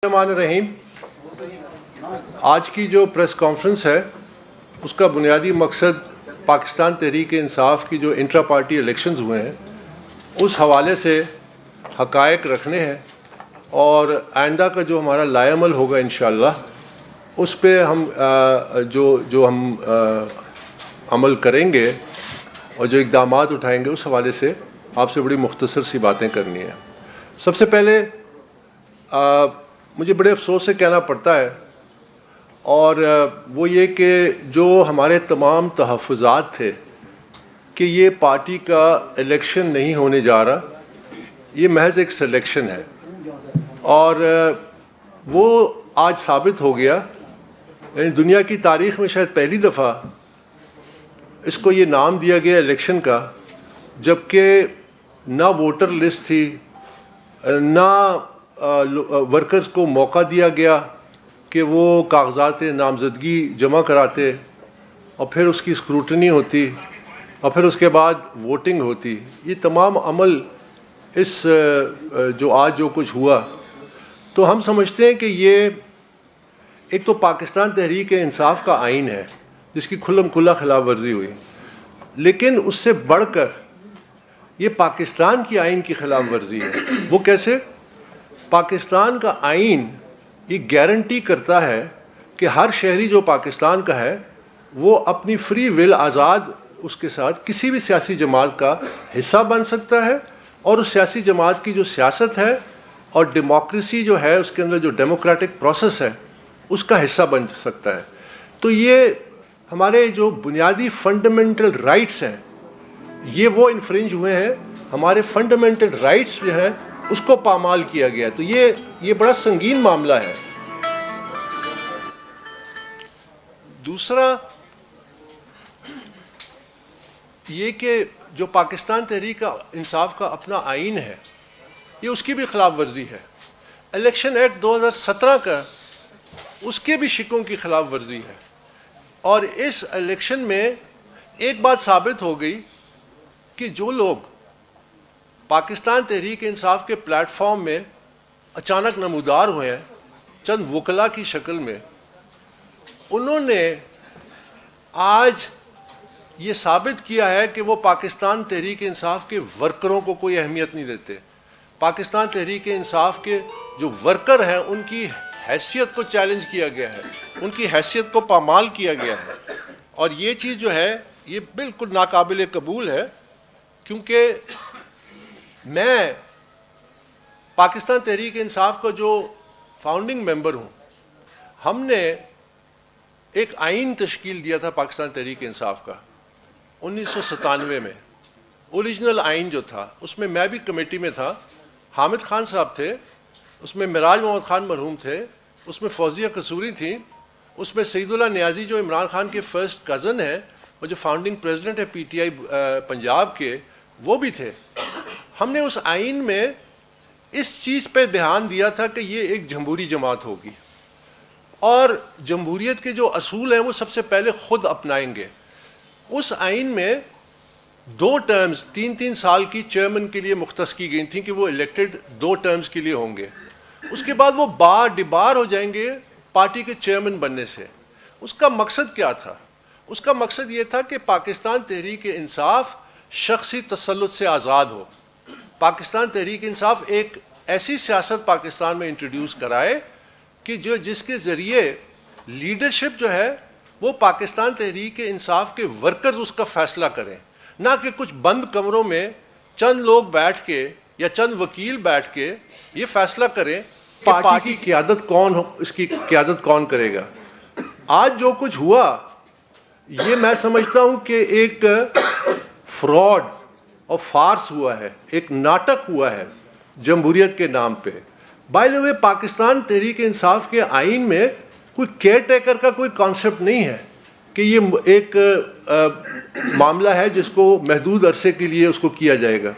الرحمن الرحیم۔ آج کی جو پریس کانفرنس ہے اس کا بنیادی مقصد پاکستان تحریک انصاف کی جو انٹرا پارٹی الیکشنز ہوئے ہیں اس حوالے سے حقائق رکھنے ہیں، اور آئندہ کا جو ہمارا لائے عمل ہوگا انشاءاللہ اس پہ ہم جو ہم عمل کریں گے اور جو اقدامات اٹھائیں گے اس حوالے سے آپ سے بڑی مختصر سی باتیں کرنی ہیں۔ سب سے پہلے مجھے بڑے افسوس سے کہنا پڑتا ہے، اور وہ یہ کہ جو ہمارے تمام تحفظات تھے کہ یہ پارٹی کا الیکشن نہیں ہونے جا رہا، یہ محض ایک سلیکشن ہے، اور وہ آج ثابت ہو گیا۔ یعنی دنیا کی تاریخ میں شاید پہلی دفعہ اس کو یہ نام دیا گیا الیکشن کا، جبکہ نہ ووٹر لسٹ تھی، نہ ورکرز کو موقع دیا گیا کہ وہ کاغذات نامزدگی جمع کراتے، اور پھر اس کی اسکروٹنی ہوتی، اور پھر اس کے بعد ووٹنگ ہوتی۔ یہ تمام عمل اس جو آج جو کچھ ہوا، تو ہم سمجھتے ہیں کہ یہ ایک تو پاکستان تحریک انصاف کا آئین ہے جس کی کھلم کھلا خلاف ورزی ہوئی، لیکن اس سے بڑھ کر یہ پاکستان کی آئین کی خلاف ورزی ہے۔ وہ کیسے؟ پاکستان کا آئین یہ گارنٹی کرتا ہے کہ ہر شہری جو پاکستان کا ہے وہ اپنی فری ول آزاد اس کے ساتھ کسی بھی سیاسی جماعت کا حصہ بن سکتا ہے، اور اس سیاسی جماعت کی جو سیاست ہے اور ڈیموکریسی جو ہے اس کے اندر جو ڈیموکریٹک پروسیس ہے اس کا حصہ بن سکتا ہے۔ تو یہ ہمارے جو بنیادی فنڈامنٹل رائٹس ہیں یہ وہ انفرنج ہوئے ہیں، ہمارے فنڈامنٹل رائٹس جو ہیں اس کو پامال کیا گیا، تو یہ بڑا سنگین معاملہ ہے۔ دوسرا یہ کہ جو پاکستان تحریک انصاف کا اپنا آئین ہے یہ اس کی بھی خلاف ورزی ہے۔ الیکشن ایکٹ 2017 کا اس کے بھی شکوں کی خلاف ورزی ہے، اور اس الیکشن میں ایک بات ثابت ہو گئی کہ جو لوگ پاکستان تحریک انصاف کے پلیٹ فارم میں اچانک نمودار ہوئے ہیں چند وکلاء کی شکل میں، انہوں نے آج یہ ثابت کیا ہے کہ وہ پاکستان تحریک انصاف کے ورکروں کو کوئی اہمیت نہیں دیتے۔ پاکستان تحریک انصاف کے جو ورکر ہیں ان کی حیثیت کو چیلنج کیا گیا ہے، ان کی حیثیت کو پامال کیا گیا ہے، اور یہ چیز جو ہے یہ بالکل ناقابل قبول ہے، کیونکہ میں پاکستان تحریک انصاف کا جو فاؤنڈنگ ممبر ہوں، ہم نے ایک آئین تشکیل دیا تھا پاکستان تحریک انصاف کا 1997 میں۔ اوریجنل آئین جو تھا اس میں میں بھی کمیٹی میں تھا، حامد خان صاحب تھے، اس میں معراج محمد خان مرحوم تھے، اس میں فوزیہ قصوری تھیں، اس میں سعید اللہ نیازی جو عمران خان کے فرسٹ کزن ہیں اور جو فاؤنڈنگ پریزیڈنٹ ہے پی ٹی آئی پنجاب کے، وہ بھی تھے۔ ہم نے اس آئین میں اس چیز پہ دھیان دیا تھا کہ یہ ایک جمہوری جماعت ہوگی، اور جمہوریت کے جو اصول ہیں وہ سب سے پہلے خود اپنائیں گے۔ اس آئین میں 2 ٹرمز 3 سال کی چیئرمین کے لیے مختص کی گئی تھیں کہ وہ الیکٹڈ 2 ٹرمز کے لیے ہوں گے، اس کے بعد وہ ڈبار ہو جائیں گے پارٹی کے چیئرمین بننے سے۔ اس کا مقصد کیا تھا؟ اس کا مقصد یہ تھا کہ پاکستان تحریک انصاف شخصی تسلط سے آزاد ہو، پاکستان تحریک انصاف ایک ایسی سیاست پاکستان میں انٹروڈیوس کرائے کہ جس کے ذریعے لیڈرشپ جو ہے وہ پاکستان تحریک انصاف کے ورکرز اس کا فیصلہ کریں، نہ کہ کچھ بند کمروں میں چند لوگ بیٹھ کے یا چند وکیل بیٹھ کے یہ فیصلہ کریں کہ پارٹی کی قیادت کون ہو، اس کی قیادت کون کرے گا۔ آج جو کچھ ہوا یہ میں سمجھتا ہوں کہ ایک فراڈ اور فارس ہوا ہے، ایک ناٹک ہوا ہے جمہوریت کے نام پہ۔ بائی دا وے پاکستان تحریک انصاف کے آئین میں کوئی کیئر ٹیکر کا کوئی کانسیپٹ نہیں ہے کہ یہ ایک معاملہ ہے جس کو محدود عرصے کے لیے اس کو کیا جائے گا۔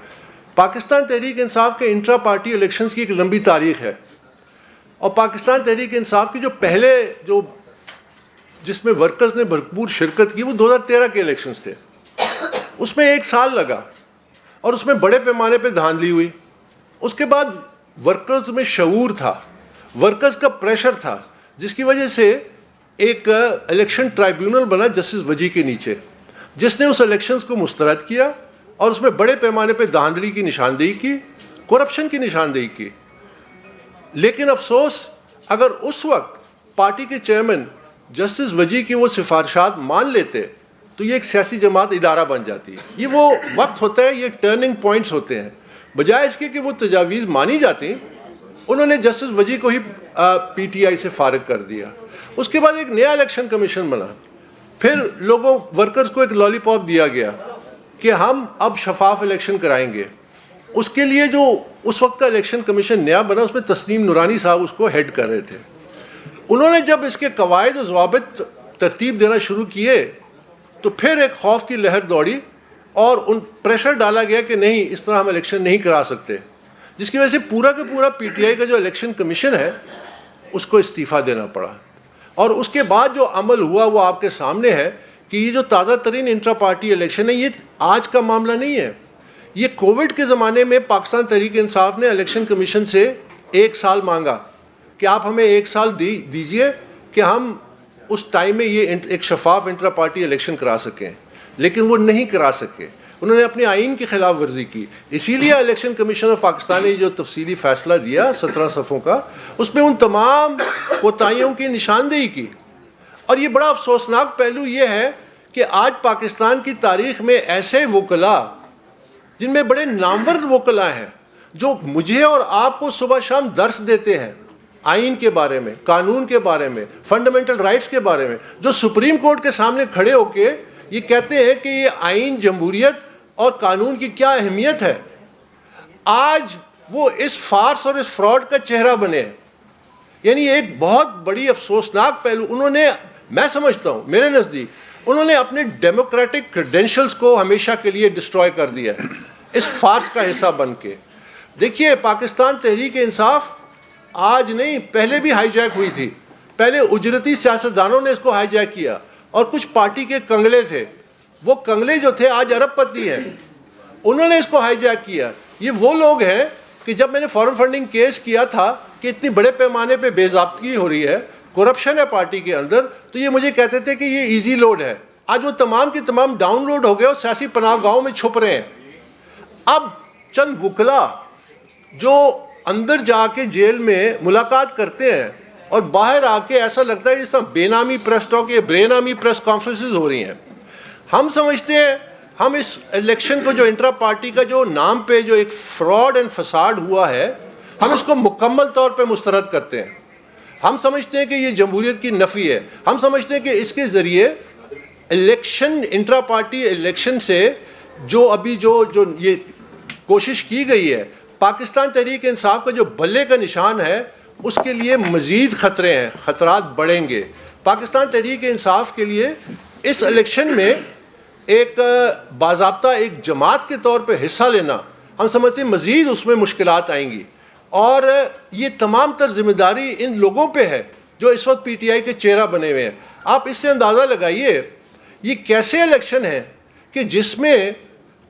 پاکستان تحریک انصاف کے انٹرا پارٹی الیکشنز کی ایک لمبی تاریخ ہے، اور پاکستان تحریک انصاف کی جو پہلے جس میں ورکرز نے بھرپور شرکت کی وہ 2013 کے الیکشنز تھے، اس میں 1 سال لگا اور اس میں بڑے پیمانے پہ دھاندلی ہوئی۔ اس کے بعد ورکرز میں شعور تھا، ورکرز کا پریشر تھا، جس کی وجہ سے ایک الیکشن ٹرائیبیونل بنا جسٹس وجی کے نیچے، جس نے اس الیکشنز کو مسترد کیا اور اس میں بڑے پیمانے پہ دھاندلی کی نشاندہی کی، کرپشن کی نشاندہی کی. لیکن افسوس، اگر اس وقت پارٹی کے چیئرمین جسٹس وجی کی وہ سفارشات مان لیتے تو یہ ایک سیاسی جماعت ادارہ بن جاتی. یہ وہ وقت ہوتا ہے، یہ ٹرننگ پوائنٹس ہوتے ہیں. بجائے اس کے کہ وہ تجاویز مانی جاتی، انہوں نے جسٹس وجی کو ہی پی ٹی آئی سے فارغ کر دیا. اس کے بعد ایک نیا الیکشن کمیشن بنا. پھر لوگوں ورکرز کو ایک لالی پاپ دیا گیا کہ ہم اب شفاف الیکشن کرائیں گے. اس کے لیے جو اس وقت کا الیکشن کمیشن نیا بنا، اس میں تسنیم نورانی صاحب اس کو ہیڈ کر رہے تھے. انہوں نے جب اس کے قواعد و ضوابط ترتیب دینا شروع کیے تو پھر ایک خوف کی لہر دوڑی اور ان پریشر ڈالا گیا کہ نہیں، اس طرح ہم الیکشن نہیں کرا سکتے، جس کی وجہ سے پورا کا پورا پی ٹی آئی کا جو الیکشن کمیشن ہے اس کو استعفیٰ دینا پڑا. اور اس کے بعد جو عمل ہوا وہ آپ کے سامنے ہے کہ یہ جو تازہ ترین انٹرا پارٹی الیکشن ہے، یہ آج کا معاملہ نہیں ہے. یہ کووڈ کے زمانے میں پاکستان تحریک انصاف نے الیکشن کمیشن سے 1 سال مانگا کہ آپ ہمیں 1 سال دیجئے کہ ہم اس ٹائم میں یہ ایک شفاف انٹرا پارٹی الیکشن کرا سکیں، لیکن وہ نہیں کرا سکے. انہوں نے اپنے آئین کی خلاف ورزی کی. اسی لیے الیکشن کمیشن آف پاکستان نے جو تفصیلی فیصلہ دیا 17 صفحوں کا، اس میں ان تمام کوتاہیوں کی نشاندہی کی. اور یہ بڑا افسوسناک پہلو یہ ہے کہ آج پاکستان کی تاریخ میں ایسے وکلاء، جن میں بڑے نامور وکلاء ہیں، جو مجھے اور آپ کو صبح شام درس دیتے ہیں آئین کے بارے میں، قانون کے بارے میں، فنڈامنٹل رائٹس کے بارے میں، جو سپریم کورٹ کے سامنے کھڑے ہو کے یہ کہتے ہیں کہ یہ آئین جمہوریت اور قانون کی کیا اہمیت ہے، آج وہ اس فارس اور اس فراڈ کا چہرہ بنے. یعنی ایک بہت بڑی افسوسناک پہلو انہوں نے، میں سمجھتا ہوں میرے نزدیک، انہوں نے اپنے ڈیموکریٹک کریڈینشلز کو ہمیشہ کے لیے ڈسٹروائے کر دیا ہے اس فارس کا حصہ بن کے. دیکھیے، پاکستان تحریک انصاف آج نہیں، پہلے بھی ہائی جیک ہوئی تھی. پہلے اجرتی سیاستدانوں نے اس کو ہائی جیک کیا اور کچھ پارٹی کے کنگلے تھے، وہ کنگلے جو تھے آج ارب پتی ہیں، انہوں نے اس کو ہائی جیک کیا. یہ وہ لوگ ہیں کہ جب میں نے فارن فنڈنگ کیس کیا تھا کہ اتنی بڑے پیمانے پہ بے ضابطگی ہو رہی ہے، کرپشن ہے پارٹی کے اندر، تو یہ مجھے کہتے تھے کہ یہ ایزی لوڈ ہے. آج وہ تمام کے تمام ڈاؤن لوڈ ہو گئے اور سیاسی پناہ گاہوں میں چھپ رہے ہیں. اب چند وکلاء جو اندر جا کے جیل میں ملاقات کرتے ہیں اور باہر آ کے ایسا لگتا ہے جس طرح بے نامی پریس ٹاک یا بے نامی پریس کانفرنسز ہو رہی ہیں. ہم سمجھتے ہیں ہم اس الیکشن کو، جو انٹرا پارٹی کا جو نام پہ جو ایک فراڈ اینڈ فساد ہوا ہے، ہم اس کو مکمل طور پہ مسترد کرتے ہیں. ہم سمجھتے ہیں کہ یہ جمہوریت کی نفی ہے. ہم سمجھتے ہیں کہ اس کے ذریعے الیکشن، انٹرا پارٹی الیکشن سے جو ابھی جو یہ کوشش کی گئی ہے، پاکستان تحریک انصاف کا جو بلے کا نشان ہے، اس کے لیے مزید خطرے ہیں، خطرات بڑھیں گے. پاکستان تحریک انصاف کے لیے اس الیکشن میں ایک باضابطہ ایک جماعت کے طور پہ حصہ لینا، ہم سمجھتے ہیں مزید اس میں مشکلات آئیں گی. اور یہ تمام تر ذمہ داری ان لوگوں پہ ہے جو اس وقت پی ٹی آئی کے چہرہ بنے ہوئے ہیں. آپ اس سے اندازہ لگائیے یہ کیسے الیکشن ہے کہ جس میں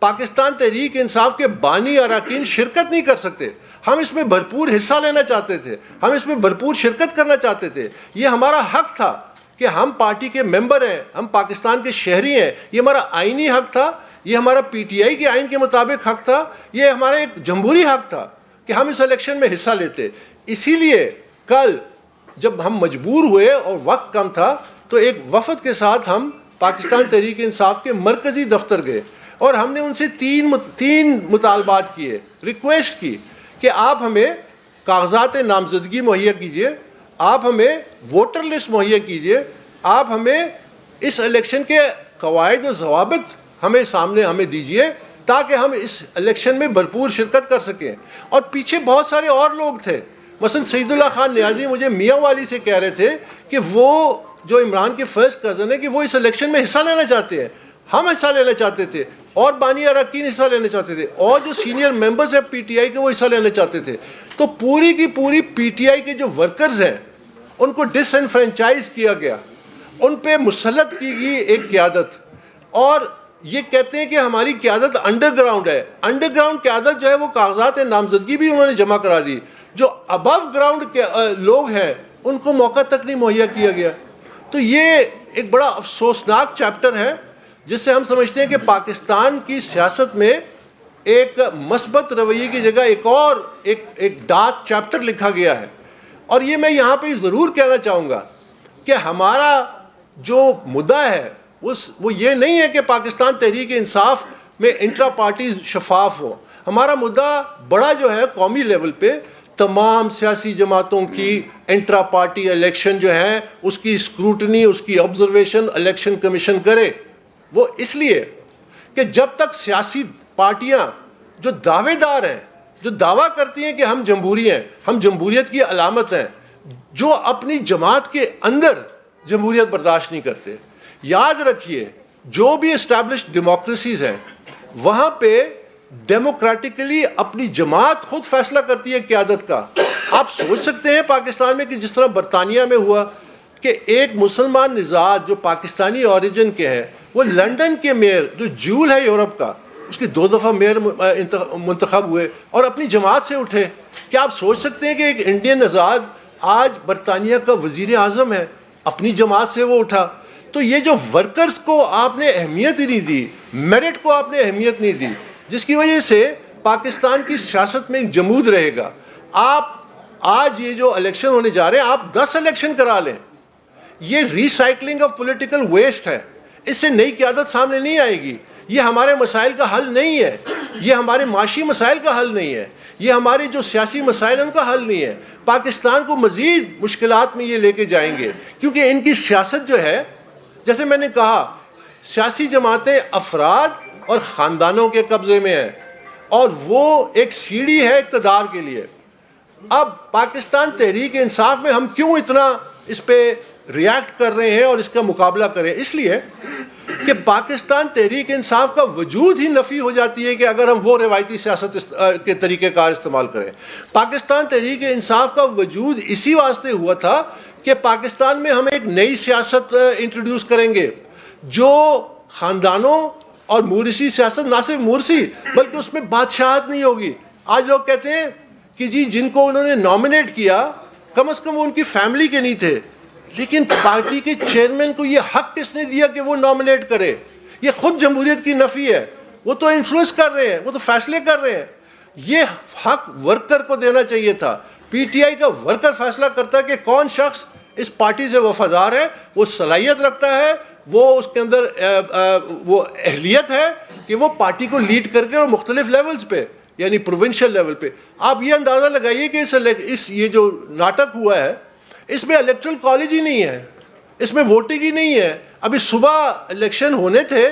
پاکستان تحریک انصاف کے بانی اراکین شرکت نہیں کر سکتے. ہم اس میں بھرپور حصہ لینا چاہتے تھے، ہم اس میں بھرپور شرکت کرنا چاہتے تھے. یہ ہمارا حق تھا کہ ہم پارٹی کے ممبر ہیں، ہم پاکستان کے شہری ہیں. یہ ہمارا آئینی حق تھا، یہ ہمارا پی ٹی آئی کے آئین کے مطابق حق تھا، یہ ہمارا ایک جمہوری حق تھا کہ ہم اس الیکشن میں حصہ لیتے. اسی لیے کل جب ہم مجبور ہوئے اور وقت کم تھا تو ایک وفد کے ساتھ ہم پاکستان تحریک انصاف کے مرکزی دفتر گئے اور ہم نے ان سے تین مطالبات کیے، ریکویسٹ کی کہ آپ ہمیں کاغذات نامزدگی مہیا کیجیے، آپ ہمیں ووٹر لسٹ مہیا کیجیے، آپ ہمیں اس الیکشن کے قواعد و ضوابط ہمیں دیجیے تاکہ ہم اس الیکشن میں بھرپور شرکت کر سکیں. اور پیچھے بہت سارے اور لوگ تھے، مثلا سعید اللہ خان نیازی مجھے میاں والی سے کہہ رہے تھے کہ وہ جو عمران کے فرسٹ کزن ہے کہ وہ اس الیکشن میں حصہ لینا چاہتے ہیں. ہم حصہ لینا چاہتے تھے اور بانی اراکین حصہ لینا چاہتے تھے اور جو سینئر ممبرز ہیں پی ٹی آئی کے وہ حصہ لینا چاہتے تھے. تو پوری کی پوری پی ٹی آئی کے جو ورکرز ہیں ان کو ڈس انفرینچائز کیا گیا، ان پہ مسلط کی گئی ایک قیادت. اور یہ کہتے ہیں کہ ہماری قیادت انڈر گراؤنڈ ہے. انڈر گراؤنڈ قیادت جو ہے وہ کاغذات نامزدگی بھی انہوں نے جمع کرا دی. جو ابو گراؤنڈ کے لوگ ہیں ان کو موقع تک نہیں مہیا کیا گیا. تو یہ ایک بڑا افسوسناک چیپٹر ہے جس سے ہم سمجھتے ہیں کہ پاکستان کی سیاست میں ایک مثبت رویے کی جگہ ایک اور ایک ڈارک چیپٹر لکھا گیا ہے. اور یہ میں یہاں پہ ضرور کہنا چاہوں گا کہ ہمارا جو مدعا ہے وہ یہ نہیں ہے کہ پاکستان تحریک انصاف میں انٹرا پارٹی شفاف ہو. ہمارا مدعا بڑا جو ہے قومی لیول پہ تمام سیاسی جماعتوں کی انٹرا پارٹی الیکشن جو ہے اس کی اسکروٹنی، اس کی آبزرویشن الیکشن کمیشن کرے. وہ اس لیے کہ جب تک سیاسی پارٹیاں جو دعوے دار ہیں، جو دعویٰ کرتی ہیں کہ ہم جمہوری ہیں، ہم جمہوریت کی علامت ہیں، جو اپنی جماعت کے اندر جمہوریت برداشت نہیں کرتے. یاد رکھیے جو بھی اسٹیبلشڈ ڈیموکریسیز ہیں وہاں پہ ڈیموکریٹکلی اپنی جماعت خود فیصلہ کرتی ہے قیادت کا. آپ سوچ سکتے ہیں پاکستان میں کہ جس طرح برطانیہ میں ہوا کہ ایک مسلمان نژاد جو پاکستانی اوریجن کے ہیں وہ لنڈن کے میئر جو جول ہے یورپ کا، اس کے 2 دفعہ میئر منتخب ہوئے اور اپنی جماعت سے اٹھے. کیا آپ سوچ سکتے ہیں کہ ایک انڈین نژاد آج برطانیہ کا وزیر اعظم ہے، اپنی جماعت سے وہ اٹھا؟ تو یہ جو ورکرز کو آپ نے اہمیت ہی نہیں دی، میرٹ کو آپ نے اہمیت نہیں دی، جس کی وجہ سے پاکستان کی سیاست میں ایک جمود رہے گا. آپ آج یہ جو الیکشن ہونے جا رہے ہیں آپ 10 الیکشن کرا لیں، یہ ریسائکلنگ آف پولیٹیکل ویسٹ ہے. اس سے نئی قیادت سامنے نہیں آئے گی. یہ ہمارے مسائل کا حل نہیں ہے، یہ ہمارے معاشی مسائل کا حل نہیں ہے، یہ ہمارے جو سیاسی مسائل ان کا حل نہیں ہے. پاکستان کو مزید مشکلات میں یہ لے کے جائیں گے کیونکہ ان کی سیاست جو ہے، جیسے میں نے کہا، سیاسی جماعتیں افراد اور خاندانوں کے قبضے میں ہیں اور وہ ایک سیڑھی ہے اقتدار کے لیے. اب پاکستان تحریک انصاف میں ہم کیوں اتنا اس پہ ریاکٹ کر رہے ہیں اور اس کا مقابلہ کریں؟ اس لیے کہ پاکستان تحریک انصاف کا وجود ہی نفی ہو جاتی ہے کہ اگر ہم وہ روایتی سیاست کے طریقہ کار استعمال کریں. پاکستان تحریک انصاف کا وجود اسی واسطے ہوا تھا کہ پاکستان میں ہم ایک نئی سیاست انٹروڈیوس کریں گے جو خاندانوں اور مورثی سیاست، نہ صرف مورثی بلکہ اس میں بادشاہت نہیں ہوگی. آج لوگ کہتے ہیں کہ جی جن کو انہوں نے نامنیٹ کیا کم از کم وہ ان کی فیملی کے نہیں تھے، لیکن پارٹی کے چیئرمین کو یہ حق کس نے دیا کہ وہ نامنیٹ کرے؟ یہ خود جمہوریت کی نفی ہے. وہ تو انفلوئنس کر رہے ہیں، وہ تو فیصلے کر رہے ہیں. یہ حق ورکر کو دینا چاہیے تھا. پی ٹی آئی کا ورکر فیصلہ کرتا ہے کہ کون شخص اس پارٹی سے وفادار ہے، وہ صلاحیت رکھتا ہے، وہ اس کے اندر وہ اہلیت ہے کہ وہ پارٹی کو لیڈ کر کے اور مختلف لیولز پہ یعنی پروونشل لیول پہ. آپ یہ اندازہ لگائیے کہ اس یہ جو ناٹک ہوا ہے اس میں الیکٹرل کالج ہی نہیں ہے، اس میں ووٹنگ ہی نہیں ہے. ابھی صبح الیکشن ہونے تھے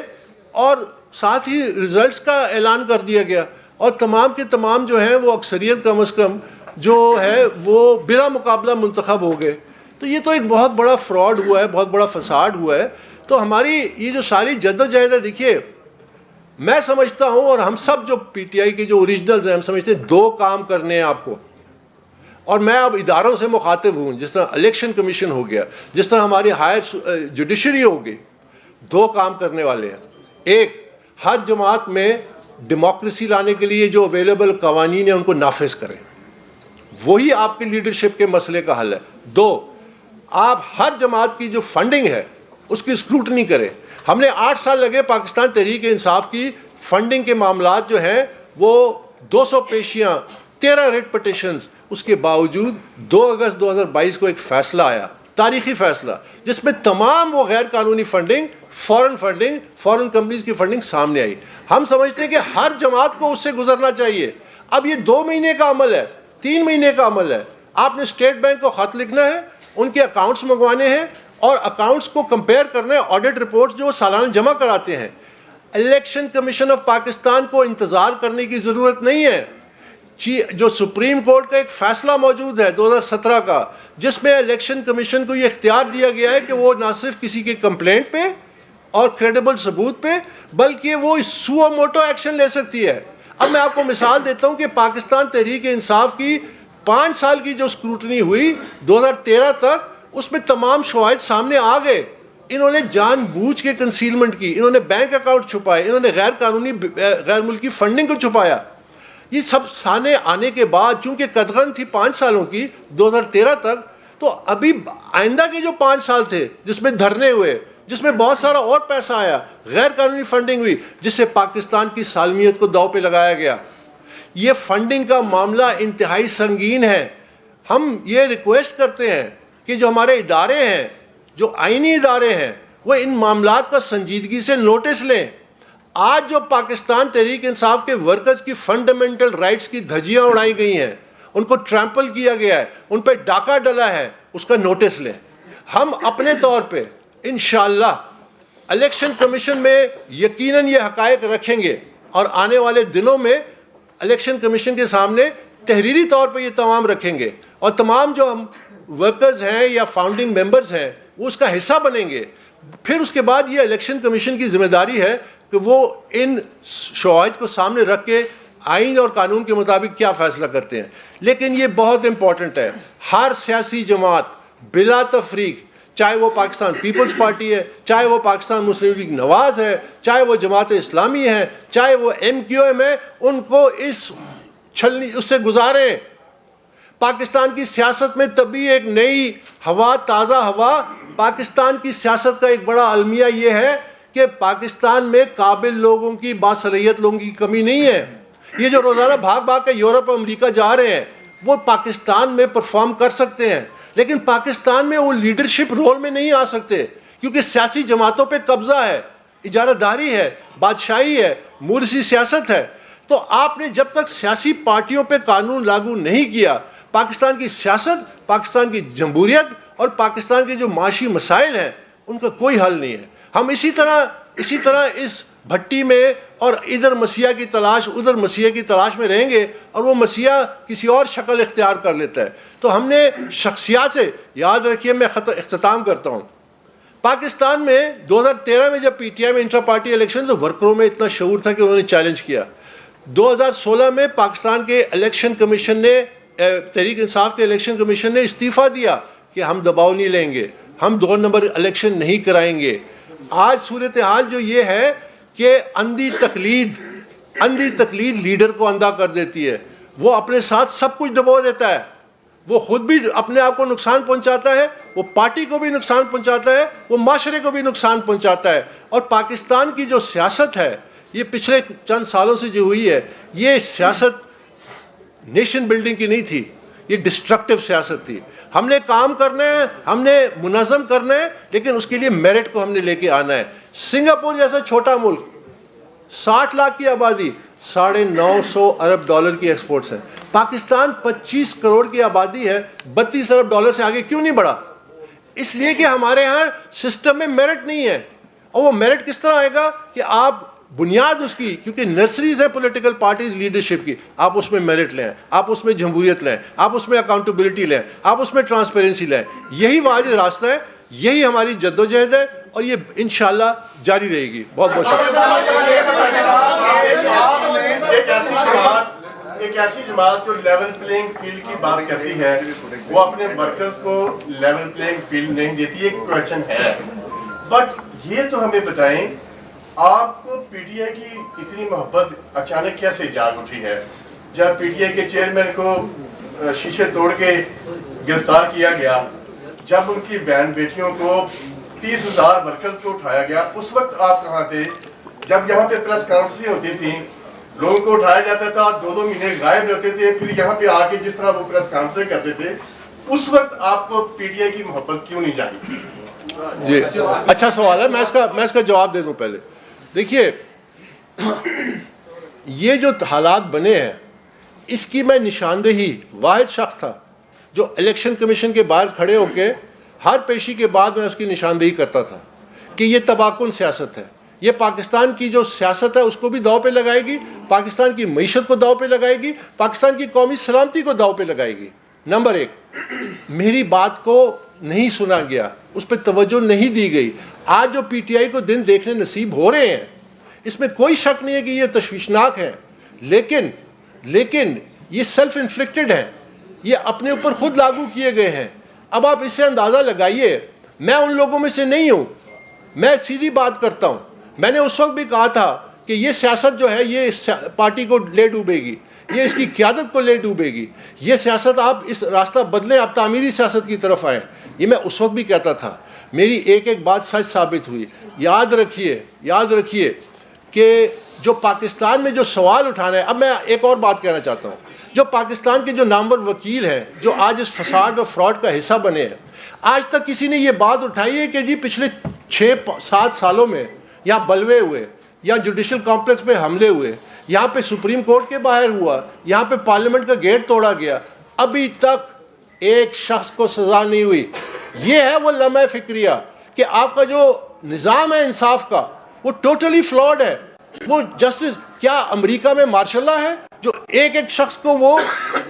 اور ساتھ ہی ریزلٹس کا اعلان کر دیا گیا اور تمام کے تمام جو ہیں وہ اکثریت کم از کم جو ہے وہ بلا مقابلہ منتخب ہو گئے. تو یہ تو ایک بہت بڑا فراڈ ہوا ہے، بہت بڑا فساد ہوا ہے. تو ہماری یہ جو ساری جدوجہد ہے، دیکھیے میں سمجھتا ہوں اور ہم سب جو پی ٹی آئی کے جو اوریجنلز ہیں ہم سمجھتے ہیں 2 کام کرنے ہیں آپ کو. اور میں اب اداروں سے مخاطب ہوں، جس طرح الیکشن کمیشن ہو گیا، جس طرح ہماری ہائر جوڈیشری ہو گئی. 2 کام کرنے والے ہیں. ایک، ہر جماعت میں ڈیموکریسی لانے کے لیے جو اویلیبل قوانین ہیں ان کو نافذ کریں، وہی آپ کی لیڈرشپ کے مسئلے کا حل ہے. 2، آپ ہر جماعت کی جو فنڈنگ ہے اس کی اسکروٹنی کریں. ہم نے 8 سال لگے پاکستان تحریک انصاف کی فنڈنگ کے معاملات جو ہیں وہ 200 پیشیاں، 13 ریٹ پٹیشنز. اس کے باوجود 2 اگست 2022 کو ایک فیصلہ آیا، تاریخی فیصلہ، جس میں تمام وہ غیر قانونی فنڈنگ، فورن کمپنیز کی فنڈنگ سامنے آئی. ہم سمجھتے ہیں کہ ہر جماعت کو اس سے گزرنا چاہیے. اب یہ 2 مہینے کا عمل ہے، 3 مہینے کا عمل ہے. آپ نے اسٹیٹ بینک کو خط لکھنا ہے، ان کے اکاؤنٹس منگوانے ہیں اور اکاؤنٹس کو کمپیئر کرنا ہے، آڈٹ رپورٹس جو وہ سالانہ جمع کراتے ہیں. الیکشن کمیشن آف پاکستان کو انتظار کرنے کی ضرورت نہیں ہے. جو سپریم کورٹ کا ایک فیصلہ موجود ہے 2017 کا، جس میں الیکشن کمیشن کو یہ اختیار دیا گیا ہے کہ وہ نہ صرف کسی کے کمپلینٹ پہ اور کریڈیبل ثبوت پہ بلکہ وہ سو موٹو ایکشن لے سکتی ہے. اب میں آپ کو مثال دیتا ہوں کہ پاکستان تحریک انصاف کی 5 سال کی جو اسکروٹنی ہوئی 2013 تک، اس میں تمام شواہد سامنے آ گئے. انہوں نے جان بوجھ کے کنسیلمنٹ کی، انہوں نے بینک اکاؤنٹ چھپائے، انہوں نے غیر قانونی غیر ملکی فنڈنگ کو چھپایا. یہ سب سامنے آنے کے بعد چونکہ قدغن تھی 5 سالوں کی 2013 تک، تو ابھی آئندہ کے جو 5 سال تھے جس میں دھرنے ہوئے، جس میں بہت سارا اور پیسہ آیا، غیر قانونی فنڈنگ ہوئی، جس سے پاکستان کی سالمیت کو داؤ پہ لگایا گیا. یہ فنڈنگ کا معاملہ انتہائی سنگین ہے. ہم یہ ریکویسٹ کرتے ہیں کہ جو ہمارے ادارے ہیں، جو آئینی ادارے ہیں، وہ ان معاملات کا سنجیدگی سے نوٹس لیں. آج جو پاکستان تحریک انصاف کے ورکرز کی فنڈامنٹل رائٹس کی دھجیاں اڑائی گئی ہیں، ان کو ٹرمپل کیا گیا ہے، ان پہ ڈاکہ ڈلا ہے، اس کا نوٹس لیں. ہم اپنے طور پہ انشاءاللہ الیکشن کمیشن میں یقیناً یہ حقائق رکھیں گے، اور آنے والے دنوں میں الیکشن کمیشن کے سامنے تحریری طور پہ یہ تمام رکھیں گے، اور تمام جو ہم ورکرز ہیں یا فاؤنڈنگ ممبرز ہیں وہ اس کا حصہ بنیں گے. پھر اس کے بعد یہ الیکشن کمیشن کی ذمہ داری ہے کہ وہ ان شواہد کو سامنے رکھ کے آئین اور قانون کے مطابق کیا فیصلہ کرتے ہیں. لیکن یہ بہت امپورٹنٹ ہے، ہر سیاسی جماعت بلا تفریق، چاہے وہ پاکستان پیپلز پارٹی ہے، چاہے وہ پاکستان مسلم لیگ نواز ہے، چاہے وہ جماعت اسلامی ہے، چاہے وہ MQM ہے، ان کو اس سے گزاریں. پاکستان کی سیاست میں تبھی ایک نئی ہوا، تازہ ہوا. پاکستان کی سیاست کا ایک بڑا المیہ یہ ہے کہ پاکستان میں قابل لوگوں کی، باصلاحیت لوگوں کی کمی نہیں ہے. یہ جو روزانہ بھاگ بھاگ کے یورپ امریکہ جا رہے ہیں وہ پاکستان میں پرفارم کر سکتے ہیں، لیکن پاکستان میں وہ لیڈرشپ رول میں نہیں آ سکتے، کیونکہ سیاسی جماعتوں پہ قبضہ ہے، اجارہ داری ہے، بادشاہی ہے، مورثی سیاست ہے. تو آپ نے جب تک سیاسی پارٹیوں پہ قانون لاگو نہیں کیا، پاکستان کی سیاست، پاکستان کی جمہوریت اور پاکستان کے جو معاشی مسائل ہیں ان کا کوئی حل نہیں ہے. ہم اسی طرح اس بھٹی میں اور ادھر مسیح کی تلاش، ادھر مسیح کی تلاش میں رہیں گے، اور وہ مسیح کسی اور شکل اختیار کر لیتا ہے. تو ہم نے شخصیات سے، یاد رکھیے میں اختتام کرتا ہوں، پاکستان میں 2013 میں جب PTI میں انٹرا پارٹی الیکشن، تو ورکروں میں اتنا شعور تھا کہ انہوں نے چیلنج کیا. 2016 میں پاکستان کے الیکشن کمیشن نے، تحریک انصاف کے الیکشن کمیشن نے استعفیٰ دیا کہ ہم دباؤ نہیں لیں گے، ہم 2 نمبر الیکشن نہیں کرائیں گے. آج صورتحال جو یہ ہے کہ اندھی تقلید لیڈر کو اندھا کر دیتی ہے. وہ اپنے ساتھ سب کچھ دبو دیتا ہے، وہ خود بھی اپنے آپ کو نقصان پہنچاتا ہے، وہ پارٹی کو بھی نقصان پہنچاتا ہے، وہ معاشرے کو بھی نقصان پہنچاتا ہے. اور پاکستان کی جو سیاست ہے یہ پچھلے چند سالوں سے جو ہوئی ہے، یہ سیاست نیشن بلڈنگ کی نہیں تھی، یہ ڈسٹرکٹیو سیاست تھی. ہم نے کام کرنا ہے، ہم نے منظم کرنا ہے، لیکن اس کے لیے میرٹ کو ہم نے لے کے آنا ہے. سنگاپور جیسا چھوٹا ملک، 60 لاکھ کی آبادی، $950 ارب کی ایکسپورٹس ہے. پاکستان 25 کروڑ کی آبادی ہے، $32 ارب سے آگے کیوں نہیں بڑھا؟ اس لیے کہ ہمارے ہاں سسٹم میں میرٹ نہیں ہے. اور وہ میرٹ کس طرح آئے گا کہ آپ بنیاد اس کی، کیونکہ نرسریز ہے پولیٹیکل پارٹیز لیڈرشپ کی، آپ اس میں میرٹ لیں، آپ اس میں جمہوریت لیں، آپ اس میں اکاؤنٹیبلٹی لیں، آپ اس میں ٹرانسپیرنسی لیں. یہی واحد راستہ ہے، یہی ہماری جدوجہد ہے، اور یہ انشاءاللہ جاری رہے گی. بہت بہت شکریہ. ایک ایسی جماعت جو لیول پلینگ فیلڈ کی بات کرتی ہے، وہ اپنے ورکرز کو لیول پلینگ فیلڈ نہیں دیتی. ایک کویشچن ہے، بٹ یہ تو ہمیں بتائیں، آپ کو PTI کی اتنی محبت اچانک کیسے جاگ اٹھی ہے؟ جب PTI کے چیئرمین کو شیشے توڑ کے گرفتار کیا گیا، جب ان کی بہن بیٹیوں کو 30,000 ورکرز کو اٹھایا گیا، اس وقت آپ کہاں تھے؟ جب یہاں پہ پریس کانفرنسیں ہوتی تھیں، لوگوں کو اٹھایا جاتا تھا، 2 مہینے غائب رہتے تھے، پھر یہاں پہ آ کے جس طرح وہ پریس کانفرنسیں کرتے تھے، اس وقت آپ کو PTI کی محبت کیوں نہیں جاگی؟ جی اچھا سوال ہے، میں اس کا جواب دے دوں. پہلے دیکھیے، یہ جو حالات بنے ہیں اس کی میں نشاندہی، واحد شخص تھا جو الیکشن کمیشن کے باہر کھڑے ہو کے ہر پیشی کے بعد میں اس کی نشاندہی کرتا تھا کہ یہ تباہ کن سیاست ہے، یہ پاکستان کی جو سیاست ہے اس کو بھی داؤ پہ لگائے گی، پاکستان کی معیشت کو داؤ پہ لگائے گی، پاکستان کی قومی سلامتی کو داؤ پہ لگائے گی. نمبر 1، میری بات کو نہیں سنا گیا، اس پہ توجہ نہیں دی گئی. آج جو PTI کو دن دیکھنے نصیب ہو رہے ہیں اس میں کوئی شک نہیں ہے کہ یہ تشویشناک ہے، لیکن یہ سیلف انفلکٹڈ ہے، یہ اپنے اوپر خود لاگو کیے گئے ہیں. اب آپ اس سے اندازہ لگائیے، میں ان لوگوں میں سے نہیں ہوں، میں سیدھی بات کرتا ہوں. میں نے اس وقت بھی کہا تھا کہ یہ سیاست جو ہے یہ پارٹی کو لے ڈوبے گی، یہ اس کی قیادت کو لے ڈوبے گی. یہ سیاست آپ اس راستہ بدلیں, آپ تعمیری سیاست کی طرف آئیں. یہ میں اس وقت بھی کہتا تھا, میری ایک ایک بات سچ ثابت ہوئی. یاد رکھیے کہ جو پاکستان میں جو سوال اٹھانا ہے, اب میں ایک اور بات کہنا چاہتا ہوں, جو پاکستان کے جو نامور وکیل ہیں جو آج اس فساد اور فراڈ کا حصہ بنے ہیں, آج تک کسی نے یہ بات اٹھائی ہے کہ جی پچھلے 6-7 سالوں میں یہاں بلوے ہوئے, یا جوڈیشل کمپلیکس پہ حملے ہوئے, یہاں پہ سپریم کورٹ کے باہر ہوا, یہاں پہ پارلیمنٹ کا گیٹ توڑا گیا, ابھی تک ایک شخص کو سزا نہیں ہوئی. یہ ہے وہ لمحہ فکریہ کہ آپ کا جو نظام ہے انصاف کا وہ ٹوٹلی فلاڈ ہے. وہ جسٹس کیا امریکہ میں مارشل لا ہے جو ایک ایک شخص کو, وہ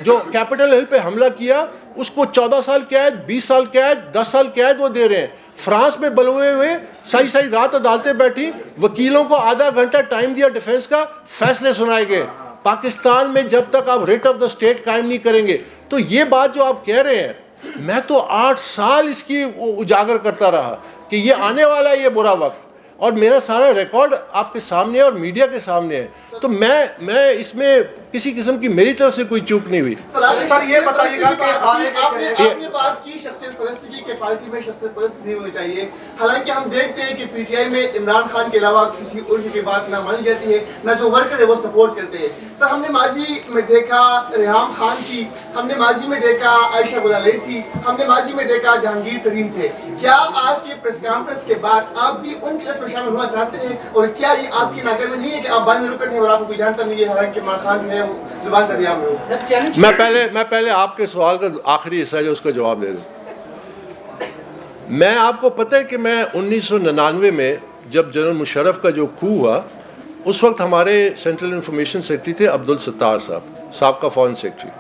جو کیپٹل ہل پہ حملہ کیا اس کو 14 سال قید, 20 سال قید, 10 سال قید وہ دے رہے ہیں. فرانس میں بلوے ہوئے صحیح رات عدالتیں بیٹھی, وکیلوں کو آدھا گھنٹہ ٹائم دیا ڈیفینس کا, فیصلے سنائے گئے. پاکستان میں جب تک آپ ریٹ آف دا اسٹیٹ قائم نہیں کریں گے, تو یہ بات جو آپ کہہ رہے ہیں, میں تو 8 سال اس کی اجاگر کرتا رہا کہ یہ آنے والا ہے یہ برا وقت, اور میرا سارا ریکارڈ آپ کے سامنے ہے اور میڈیا کے سامنے ہے. تو میں اس میں کسی قسم کی میری طرف سے کوئی چوک نہیں ہوئی. سر یہ بتائیے گا کہ آپ نے بات کی شخصیت پرستی کی پارٹی میں شخصیت پرستی نہیں ہونی چاہیے, حالانکہ ہم دیکھتے ہیں کہ پی ٹی آئی میں عمران خان کے علاوہ کسی اور کی بات نہ مانی جاتی ہے, نہ جو ورکر ہے وہ سپورٹ کرتے ہیں. سر ہم نے ماضی میں دیکھا ریحام خان کی, ہم نے ماضی میں دیکھا عائشہ گلالئی تھی, ہم نے ماضی میں دیکھا جہانگیر ترین تھے. کیا آج کی پریس کانفرنس کے بعد آپ بھی ان کے لسٹ میں شامل ہونا چاہتے ہیں, اور کیا یہ آپ کی علاقے میں نہیں ہے کہ آپ بند رکن ہیں اور آپ کو کوئی جانتا نہیں ہے کہ عمران خان جو ہے وہ زبان سے ریاض میں میں پہلے آپ کے سوال کا آخری حصہ جو اس کا جواب دے دوں. میں آپ کو پتہ ہے کہ میں 1999 میں جب جنرل مشرف کا جو کھو ہوا, اس وقت ہمارے سینٹرل انفارمیشن سیکرٹری تھے عبدالستار صاحب, سابقہ فارن سیکرٹری.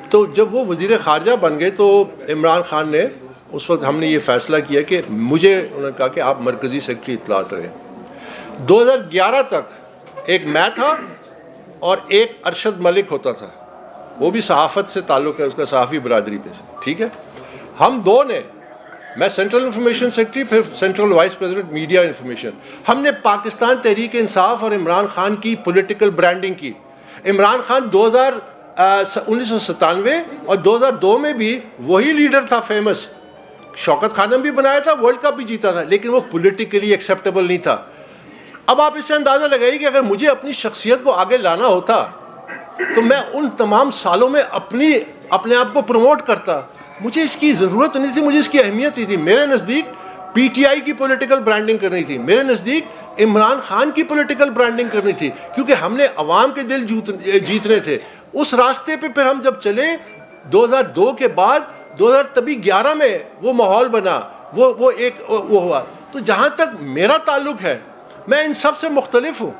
تو جب وہ وزیر خارجہ بن گئے تو عمران خان نے, اس وقت ہم نے یہ فیصلہ کیا کہ مجھے انہوں نے کہا کہ آپ مرکزی سیکرٹری اطلاعات رہیں. 2011 تک ایک میں تھا اور ایک ارشد ملک ہوتا تھا, وہ بھی صحافت سے تعلق ہے, اس کا صحافی برادری پہ سے, ٹھیک ہے. ہم دو نے, میں سینٹرل انفارمیشن سیکرٹری, پھر central vice president media information, ہم نے پاکستان تحریک انصاف اور عمران خان کی پولیٹیکل برانڈنگ کی. عمران خان 1997 اور 2002 میں بھی وہی لیڈر تھا فیمس, شوکت خانم بھی بنایا تھا, ورلڈ کپ بھی جیتا تھا, لیکن وہ پولیٹیکلی ایکسیپٹیبل نہیں تھا. اب آپ اس سے اندازہ لگائیے کہ اگر مجھے اپنی شخصیت کو آگے لانا ہوتا تو میں ان تمام سالوں میں اپنے آپ کو پروموٹ کرتا. مجھے اس کی ضرورت نہیں تھی, مجھے اس کی اہمیت نہیں تھی. میرے نزدیک پی ٹی آئی کی پولیٹیکل برانڈنگ کرنی تھی, میرے نزدیک عمران خان کی پولیٹیکل برانڈنگ کرنی تھی, کیونکہ ہم نے عوام کے دل جیتنے تھے. اس راستے پہ پھر ہم جب چلے 2002 کے بعد 2011 میں وہ ماحول بنا, وہ ہوا. تو جہاں تک میرا تعلق ہے, میں ان سب سے مختلف ہوں.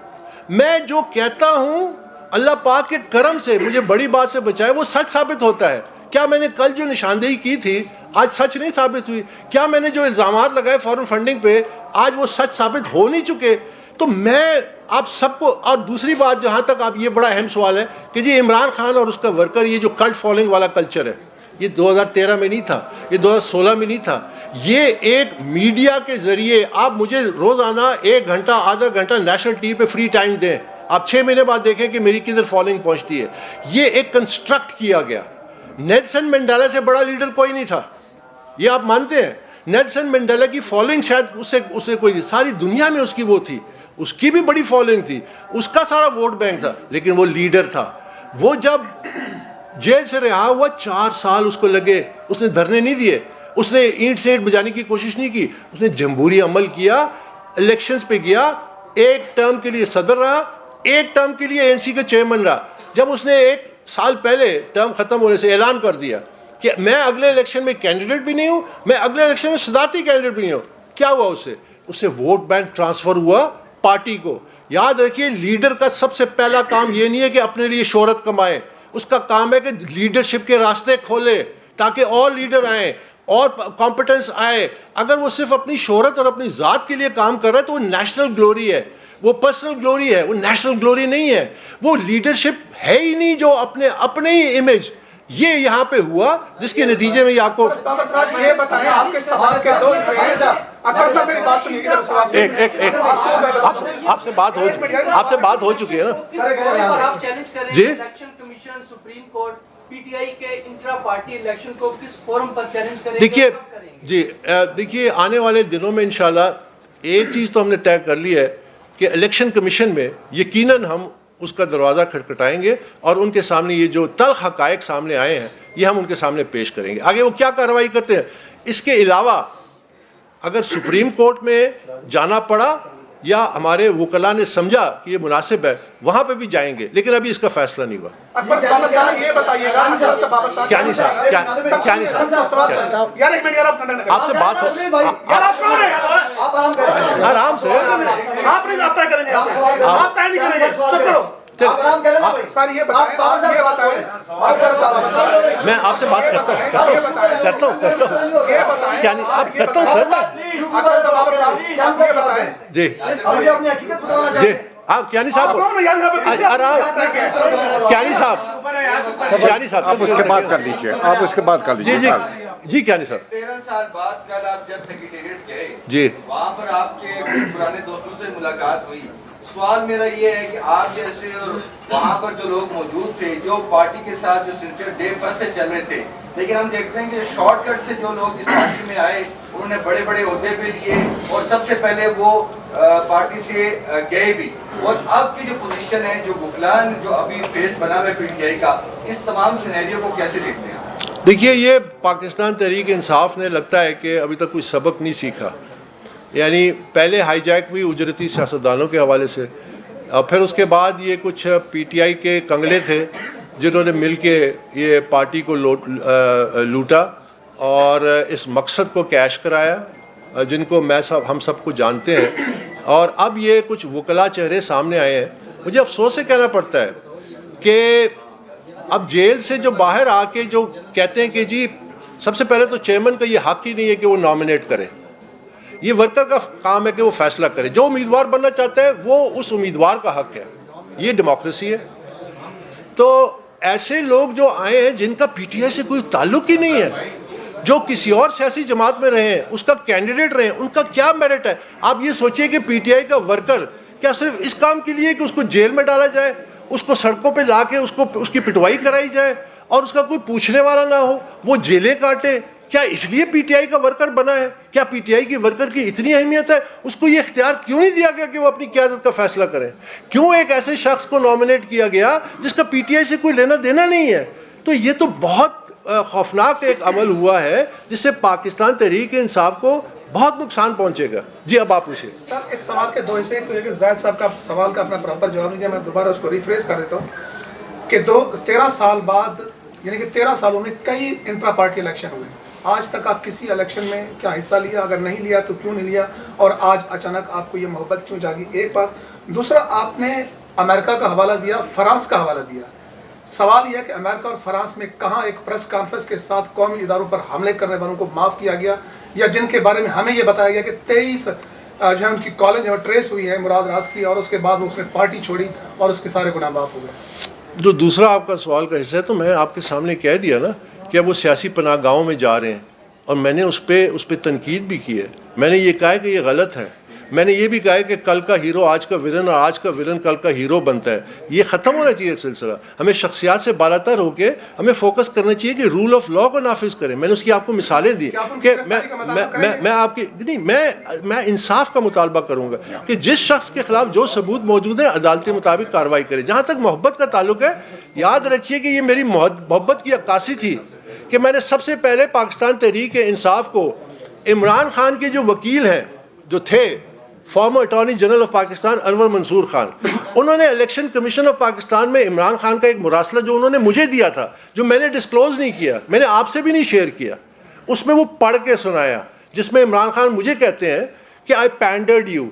میں جو کہتا ہوں اللہ پاک کے کرم سے مجھے بڑی بات سے بچائے, وہ سچ ثابت ہوتا ہے. کیا میں نے کل جو نشاندہی کی تھی آج سچ نہیں ثابت ہوئی؟ کیا میں نے جو الزامات لگائے فارن فنڈنگ پہ آج وہ سچ ثابت ہو نہیں چکے؟ تو میں آپ سب کو, اور دوسری بات جہاں تک آپ, یہ بڑا اہم سوال ہے کہ جی عمران خان اور اس کا ورکر, یہ جو کلٹ فالوئنگ والا کلچر ہے, یہ 2013 میں نہیں تھا, یہ 2016 میں نہیں تھا. یہ ایک میڈیا کے ذریعے آپ مجھے روزانہ 1 گھنٹہ آدھا گھنٹہ نیشنل ٹی وی پہ فری ٹائم دیں, آپ 6 مہینے بعد دیکھیں کہ میری کدھر فالوئنگ پہنچتی ہے. یہ ایک کنسٹرکٹ کیا گیا. نیلسن منڈیلا سے بڑا لیڈر کوئی نہیں تھا, یہ آپ مانتے ہیں. نیلسن منڈیلا کی فالوئنگ شاید اسے کوئی نہیں, ساری دنیا میں اس کی وہ تھی, اس کی بھی بڑی فالوئنگ تھی, اس کا سارا ووٹ بینک تھا, لیکن وہ لیڈر تھا. وہ جب جیل سے رہا ہوا 4 سال اس کو لگے, اس نے دھرنے نہیں دیے, اس نے اینٹ سے اینٹ بجانے کی کوشش نہیں کی, اس نے جمہوری عمل کیا, الیکشنز پہ گیا, 1 ٹرم کے لیے صدر رہا, 1 ٹرم کے لیے ANC کا چیئرمین رہا. جب اس نے 1 سال پہلے ٹرم ختم ہونے سے اعلان کر دیا کہ میں اگلے الیکشن میں کینڈیڈیٹ بھی نہیں ہوں, میں اگلے الیکشن میں صدارتی کینڈیڈیٹ بھی نہیں ہوں, کیا ہوا اس سے ووٹ بینک ٹرانسفر ہوا پارٹی کو. یاد رکھیے لیڈر کا سب سے پہلا کام یہ نہیں ہے کہ اپنے لیے شہرت کمائے, اس کا کام ہے کہ لیڈرشپ کے راستے کھولے تاکہ اور لیڈر آئیں اور کمپٹنس آئے. اگر وہ صرف اپنی شہرت اور اپنی ذات کے لیے کام کر رہا ہے تو وہ نیشنل گلوری ہے, وہ پرسنل گلوری ہے, وہ نیشنل گلوری نہیں ہے. وہ لیڈرشپ ہے ہی نہیں جو اپنے ہی امیج, یہ یہاں پہ ہوا جس کے نتیجے میں یہ آپ کو بابر صاحب یہ بتائیں, آپ کے سوال کے 2 حصے ہیں. اکبر صاحب میری بات سنیے ایک آپ سے بات ہو چکی ہے نا آپ چیلنج کریں جی election commission supreme court P T I کے انٹرا پارٹی الیکشن کو کس فورم پر چیلنج کریں دیکھیے جی دیکھیے آنے والے دنوں میں انشاءاللہ ایک چیز تو ہم نے طے کر لی ہے کہ الیکشن کمیشن میں یقیناً ہم اس کا دروازہ کھٹکھٹائیں گے اور ان کے سامنے یہ جو تلخ حقائق سامنے آئے ہیں یہ ہم ان کے سامنے پیش کریں گے. آگے وہ کیا کارروائی کرتے ہیں اس کے علاوہ اگر سپریم کورٹ میں جانا پڑا یا ہمارے وکلاء نے سمجھا کہ یہ مناسب ہے وہاں پہ بھی جائیں گے, لیکن ابھی اس کا فیصلہ نہیں ہوا. اکبر صاحب یہ بتائیے گا کیا نہیں صاحب یار ایک منٹ یار آپ سے بات ہو آرام سے آپ نہیں رابطہ کریں گے آپ طے نہیں کریں گے چپ کرو سر یہ بتائیں میں آپ سے بات کرتا ہوں کیا نہیں آپ کرتا ہوں سر جی جی آپ کیا نہیں صاحب آپ اس کے بعد کر لیجیے آپ اس کے بعد کر جی لیجیے جی کیا نہیں صاحب 13 سال بعد کل آپ جب سیکریٹریٹ گئے جی وہاں پر آپ کے پرانے دوستوں سے ملاقات ہوئی. سوال میرا یہ ہے کہ آپ جیسے اور وہاں پر جو لوگ موجود تھے جو پارٹی کے ساتھ جو سلسلے ڈے فرسٹ سے چل رہے تھے, لیکن ہم دیکھتے ہیں کہ شارٹ کٹ سے جو لوگ اس پارٹی میں آئے انہوں نے بڑے بڑے عہدے پہ لیے اور سب سے پہلے وہ پارٹی سے گئے بھی. اور اب کی جو پوزیشن ہے جو بکلان جو ابھی فیس بنا ہوا ہے پی ٹی آئی کا, اس تمام سینیریو کو کیسے دیکھتے ہیں؟ دیکھیے یہ پاکستان تحریک انصاف نے لگتا ہے کہ ابھی تک کوئی سبق نہیں سیکھا. یعنی پہلے ہائی جیک ہوئی اجرتی سیاستدانوں کے حوالے سے اور پھر اس کے بعد یہ کچھ پی ٹی آئی کے کنگلے تھے جنہوں نے مل کے یہ پارٹی کو لوٹا اور اس مقصد کو کیش کرایا جن کو ہم سب کو جانتے ہیں. اور اب یہ کچھ وکلا چہرے سامنے آئے ہیں. مجھے افسوس سے کہنا پڑتا ہے کہ اب جیل سے جو باہر آ کے جو کہتے ہیں کہ جی سب سے پہلے تو چیئرمین کا یہ حق ہی نہیں ہے کہ وہ نامنیٹ کرے, یہ ورکر کا کام ہے کہ وہ فیصلہ کرے. جو امیدوار بننا چاہتا ہے وہ اس امیدوار کا حق ہے, یہ ڈیموکریسی ہے. تو ایسے لوگ جو آئے ہیں جن کا پی ٹی آئی سے کوئی تعلق ہی نہیں ہے, جو کسی اور سیاسی جماعت میں رہے ہیں, اس کا کینڈیڈیٹ رہے ہیں, ان کا کیا میرٹ ہے؟ آپ یہ سوچئے کہ پی ٹی آئی کا ورکر کیا صرف اس کام کے لیے کہ اس کو جیل میں ڈالا جائے, اس کو سڑکوں پہ لا کے اس کی پٹوائی کرائی جائے اور اس کا کوئی پوچھنے والا نہ ہو, وہ جیلیں کاٹے؟ کیا اس لیے پی ٹی آئی کا ورکر بنا ہے؟ کیا پی ٹی آئی کی ورکر کی اتنی اہمیت ہے؟ اس کو یہ اختیار کیوں نہیں دیا گیا کہ وہ اپنی قیادت کا فیصلہ کرے؟ کیوں ایک ایسے شخص کو نامنیٹ کیا گیا جس کا پی ٹی آئی سے کوئی لینا دینا نہیں ہے؟ تو یہ تو بہت خوفناک ایک عمل ہوا ہے جس سے پاکستان تحریک انصاف کو بہت نقصان پہنچے گا. جی اب آپ پوچھیں. سر اس سوال کے دو حصے, تو یہ کہ زاہد صاحب کا سوال کا اپنا پراپر جواب نہیں دیا, میں دوبارہ اس کو ریفریز کر دیتا ہوں کہ 13 سال بعد یعنی کہ 13 سالوں میں کئی انٹرا پارٹی الیکشن ہوئے, آج تک آپ کسی الیکشن میں کیا حصہ لیا؟ اگر نہیں لیا تو کیوں نہیں لیا؟ اور آج اچانک آپ کو یہ محبت کیوں جاگی؟ ایک بات. دوسرا, آپ نے امریکہ کا حوالہ دیا, فرانس کا حوالہ دیا. سوال یہ ہے کہ امریکہ اور فرانس میں کہاں ایک پریس کانفرنس کے ساتھ قومی اداروں پر حملے کرنے والوں کو معاف کیا گیا, یا جن کے بارے میں ہمیں یہ بتایا گیا کہ 23 جو ہے ان کی کالج ٹریس ہوئی ہے مراد راز کی, اور اس کے بعد اس نے پارٹی چھوڑی اور اس کے سارے گناہ معاف ہو گئے. جو دوسرا آپ کا سوال کا حصہ ہے تو میں آپ کے سامنے کہہ دیا نا کہ اب وہ سیاسی پناہ گاہوں میں جا رہے ہیں, اور میں نے اس پہ تنقید بھی کی ہے. میں نے یہ کہا ہے کہ یہ غلط ہے. میں نے یہ بھی کہا ہے کہ کل کا ہیرو آج کا ولن اور آج کا ولن کل کا ہیرو بنتا ہے. یہ ختم ہونا چاہیے سلسلہ. ہمیں شخصیات سے بالاتر ہو کے ہمیں فوکس کرنا چاہیے کہ رول آف لا کو نافذ کریں. میں نے اس کی آپ کو مثالیں دی کہ میں آپ کی نہیں میں انصاف کا مطالبہ کروں گا کہ جس شخص کے خلاف جو ثبوت موجود ہیں عدالتی مطابق کارروائی کرے. جہاں تک محبت کا تعلق ہے, یاد رکھیے کہ یہ میری محبت کی عکاسی تھی کہ میں نے سب سے پہلے پاکستان تحریک انصاف کو عمران خان کے جو وکیل ہیں جو تھے former attorney general of Pakistan Anwar Mansoor Khan, انہوں نے الیکشن کمیشن آف پاکستان میں عمران خان کا ایک مراسلہ جو انہوں نے مجھے دیا تھا, جو میں نے ڈسکلوز نہیں کیا, میں نے آپ سے بھی نہیں شیئر کیا, اس میں وہ پڑھ کے سنایا, جس میں عمران خان مجھے کہتے ہیں کہ آئی پینڈرڈ یو,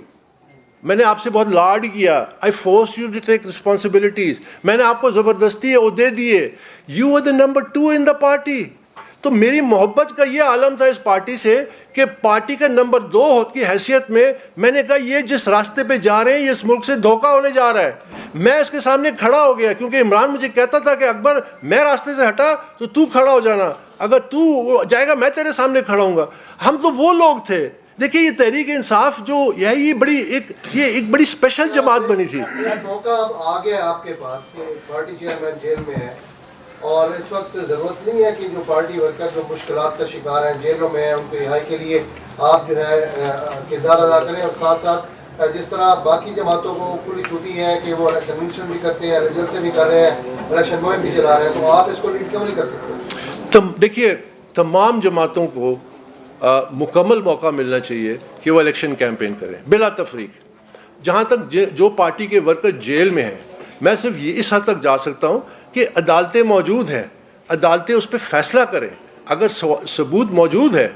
میں نے آپ سے بہت لاڈ کیا, I forced you to take responsibilities, میں نے آپ کو زبردستی عہدے دیے, you are the number 2 in the party. تو میری محبت کا یہ عالم تھا اس پارٹی سے کہ پارٹی کا نمبر 2 کی حیثیت میں نے کہا یہ جس راستے پہ جا رہے ہیں یہ اس ملک سے دھوکہ ہونے جا رہا ہے. میں اس کے سامنے کھڑا ہو گیا کیونکہ عمران مجھے کہتا تھا کہ اکبر میں راستے سے ہٹا تو کھڑا ہو جانا, اگر تو جائے گا میں تیرے سامنے کھڑا ہوں گا. ہم تو وہ لوگ تھے دیکھیے یہ تحریک انصاف جو ہے یہ ایک بڑی اسپیشل جماعت بنی تھی. ایک موقع اب آ گیا آپ کے پاس کہ پارٹی چیئرمین جیل میں ہے اور اس وقت ضرورت نہیں ہے کہ جو پارٹی ورکر جو مشکلات کا شکار ہیں جیلوں میں ہیں ان کی رہائی کے لیے آپ جو ہے کردار ادا کریں اور ساتھ ساتھ جس طرح باقی جماعتوں کو کھلی چھٹی ہے کہ وہ کنونشن بھی کرتے ہیں ریجل سے بھی کر رہے ہیں الیکشن مہم بھی چلا رہے ہیں تو آپ اس کو لیڈ کیوں نہیں کر سکتے؟ دیکھیے تمام جماعتوں کو مکمل موقع ملنا چاہیے کہ وہ الیکشن کیمپین کریں بلا تفریق. جہاں تک جو پارٹی کے ورکر جیل میں ہیں میں صرف یہ اس حد تک جا سکتا ہوں کہ عدالتیں موجود ہیں, عدالتیں اس پہ فیصلہ کریں. اگر ثبوت موجود ہے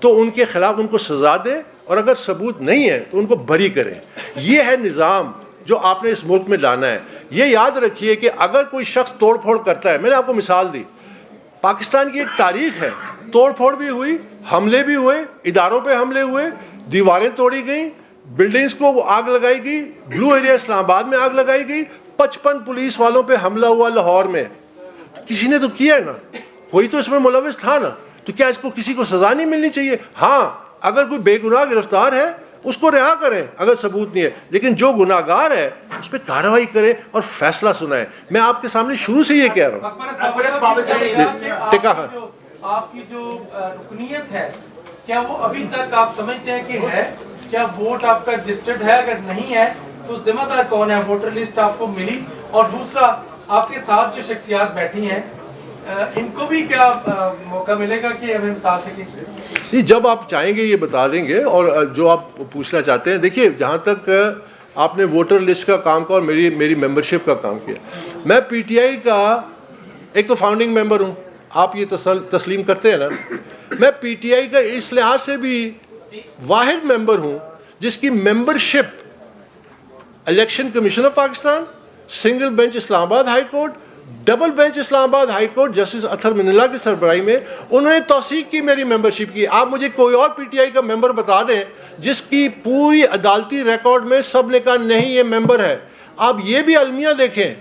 تو ان کے خلاف ان کو سزا دیں اور اگر ثبوت نہیں ہے تو ان کو بری کریں. یہ ہے نظام جو آپ نے اس ملک میں لانا ہے. یہ یاد رکھیے کہ اگر کوئی شخص توڑ پھوڑ کرتا ہے, میں نے آپ کو مثال دی, پاکستان کی ایک تاریخ ہے, توڑ پھوڑ بھی ہوئی, حملے بھی ہوئے, اداروں پہ حملے ہوئے, دیواریں توڑی گئیں, بلڈنگز کو آگ لگائی گئی, بلو ایریا اسلام آباد میں آگ لگائی گئی, 55 پولیس والوں پہ حملہ ہوا لاہور میں. کسی نے تو کیا ہے نا, کوئی تو اس میں ملوث تھا نا, تو کیا اس کو کسی کو سزا نہیں ملنی چاہیے؟ ہاں اگر کوئی بے گناہ گرفتار ہے اس کو رہا کریں اگر ثبوت نہیں ہے, لیکن جو گناہ گار ہے اس پہ کارروائی کریں اور فیصلہ سنائیں. میں آپ کے سامنے شروع سے یہ کہہ رہا ہوں. آپ کی جو رکنیت ہے کیا وہ ابھی تک آپ سمجھتے ہیں کہ ہے؟ کیا ووٹ آپ کا رجسٹرڈ ہے؟ اگر نہیں ہے تو ذمہ دار کون ہے؟ ووٹر لسٹ آپ کو ملی؟ اور دوسرا آپ کے ساتھ جو شخصیات بیٹھی ہیں ان کو بھی کیا موقع ملے گا کہ ہمیں بتا سکیں؟ جی جب آپ چاہیں گے یہ بتا دیں گے. اور جو آپ پوچھنا چاہتے ہیں, دیکھیے جہاں تک آپ نے ووٹر لسٹ کا کام کیا اور میری ممبرشپ کا کام کیا, میں پی ٹی آئی کا ایک تو فاؤنڈنگ ممبر ہوں, آپ یہ تسلیم کرتے ہیں نا. میں پی ٹی آئی کا اس لحاظ سے بھی واحد ممبر ہوں جس کی membership election commission of Pakistan, single bench Islamabad high court, double bench Islamabad high court justice اطہر من اللہ کی سربراہی میں انہوں نے توثیق کی میری ممبرشپ کی. آپ مجھے کوئی اور پی ٹی آئی کا ممبر بتا دیں جس کی پوری عدالتی ریکارڈ میں سب نے کہا نہیں یہ ممبر ہے. آپ یہ بھی المیہ دیکھیں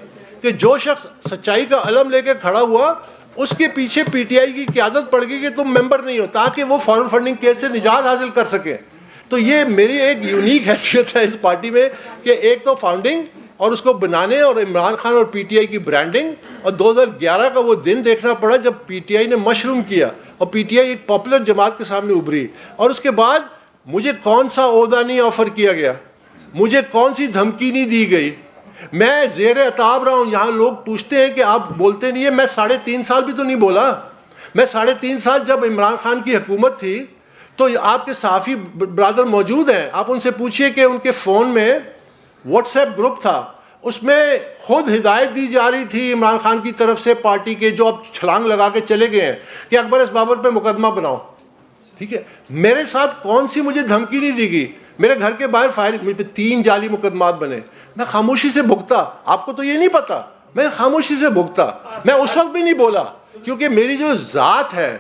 کہ جو شخص سچائی کا علم لے کے کھڑا ہوا اس کے پیچھے پی ٹی آئی کی قیادت پڑ گئی کہ تم ممبر نہیں ہو, تاکہ وہ فارن فنڈنگ کیس سے نجات حاصل کر سکیں. تو یہ میری ایک یونیک حیثیت ہے اس پارٹی میں کہ ایک تو فاؤنڈنگ اور اس کو بنانے اور عمران خان اور پی ٹی آئی کی برانڈنگ, اور 2011 کا وہ دن دیکھنا پڑا جب پی ٹی آئی نے مشروم کیا اور پی ٹی آئی ایک پاپولر جماعت کے سامنے ابھری. اور اس کے بعد مجھے کون سا عہدہ نہیں آفر کیا گیا, مجھے کون سی دھمکی نہیں دی گئی. میں زیر عتاب رہا ہوں. یہاں لوگ پوچھتے ہیں کہ آپ بولتے نہیں ہیں, میں 3.5 سال بھی تو نہیں بولا. میں 3.5 سال جب عمران خان کی حکومت تھی تو آپ کے صحافی برادر موجود ہیں, آپ ان سے پوچھئے کہ ان کے فون میں واٹس ایپ گروپ تھا, اس میں خود ہدایت دی جا رہی تھی عمران خان کی طرف سے پارٹی کے جو اب چھلانگ لگا کے چلے گئے ہیں کہ اکبر اس بابر پہ مقدمہ بناؤ. ٹھیک ہے, میرے ساتھ کون سی مجھے دھمکی نہیں دی گئی. میرے گھر کے باہر فائرنگ, مجھ پہ 3 جعلی مقدمات بنے. میں خاموشی سے بھگتا. آپ کو تو یہ نہیں پتا, میں خاموشی سے بھگتا. میں اس وقت بھی نہیں بولا کیونکہ میری جو ذات ہے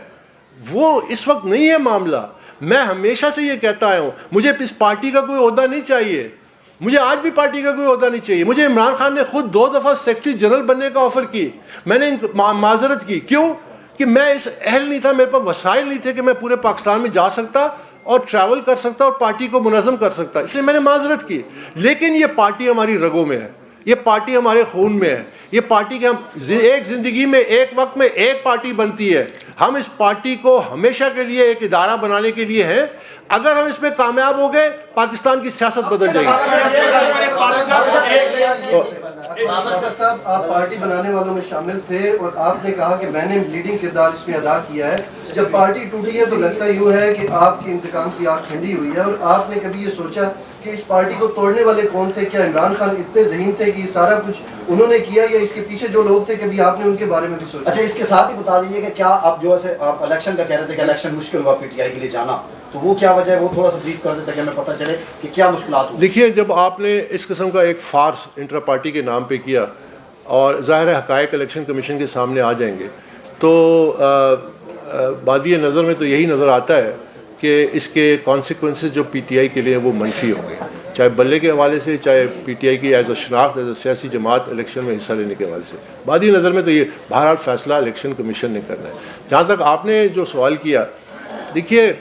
وہ اس وقت نہیں ہے معاملہ. میں ہمیشہ سے یہ کہتا آیا ہوں مجھے اس پارٹی کا کوئی عہدہ نہیں چاہیے, مجھے آج بھی پارٹی کا کوئی عہدہ نہیں چاہیے. مجھے عمران خان نے خود 2 دفعہ سیکرٹری جنرل بننے کا آفر کی, میں نے معذرت کی. کیوں؟ کہ میں اس اہل نہیں تھا, میرے پاس وسائل نہیں تھے کہ میں پورے پاکستان میں جا سکتا اور ٹریول کر سکتا اور پارٹی کو منظم کر سکتا, اس لیے میں نے معذرت کی. لیکن یہ پارٹی ہماری رگوں میں ہے, یہ پارٹی ہمارے خون میں ہے, یہ پارٹی کے ہم ایک زندگی میں ایک وقت میں ایک پارٹی بنتی ہے. ہم اس پارٹی کو ہمیشہ کے لیے ایک ادارہ بنانے کے لیے ہیں. اگر ہم اس میں کامیاب ہو گئے پاکستان کی سیاست بدل جائے گی. صاحب آپ پارٹی بنانے والوں میں شامل تھے اور آپ نے کہا کہ میں نے لیڈنگ کردار اس میں ادا کیا ہے. جب پارٹی ٹوٹی ہے تو لگتا یوں ہے کہ آپ کے انتقام کی آنکھ ٹھنڈی ہوئی ہے. اور آپ نے کبھی یہ سوچا کہ اس پارٹی کو توڑنے والے کون تھے؟ کیا عمران خان اتنے ذہین تھے کہ یہ سارا کچھ انہوں نے کیا, یا اس کے پیچھے جو لوگ تھے کبھی آپ نے ان کے بارے میں بھی سوچا؟ اچھا, اس کے ساتھ ہی بتا دیجیے کہ کیا آپ جو ایسے آپ الیکشن کا کہہ رہے تھے کہ الیکشن مشکل ہوا پی ٹی آئی کے لیے جانا, تو وہ کیا وجہ ہے, وہ تھوڑا سا بریف کر دیتا کہ ہمیں پتہ چلے کہ کیا مشکلات ہوئی. دیکھیے جب آپ نے اس قسم کا ایک فارس انٹرا پارٹی کے نام پہ کیا اور ظاہر ہے حقائق الیکشن کمیشن کے سامنے آ جائیں گے, تو بادی نظر میں تو یہی نظر آتا ہے کہ اس کے کانسیکوینسز جو پی ٹی آئی کے لیے وہ منفی ہوں گے, چاہے بلے کے حوالے سے, چاہے پی ٹی آئی کی ایز اے شناخت, ایز اے سیاسی جماعت الیکشن میں حصہ لینے کے حوالے سے. بادی نظر میں تو یہ بہرحال فیصلہ الیکشن کمیشن نے کرنا ہے. جہاں تک آپ نے جو سوال کیا, دیکھیے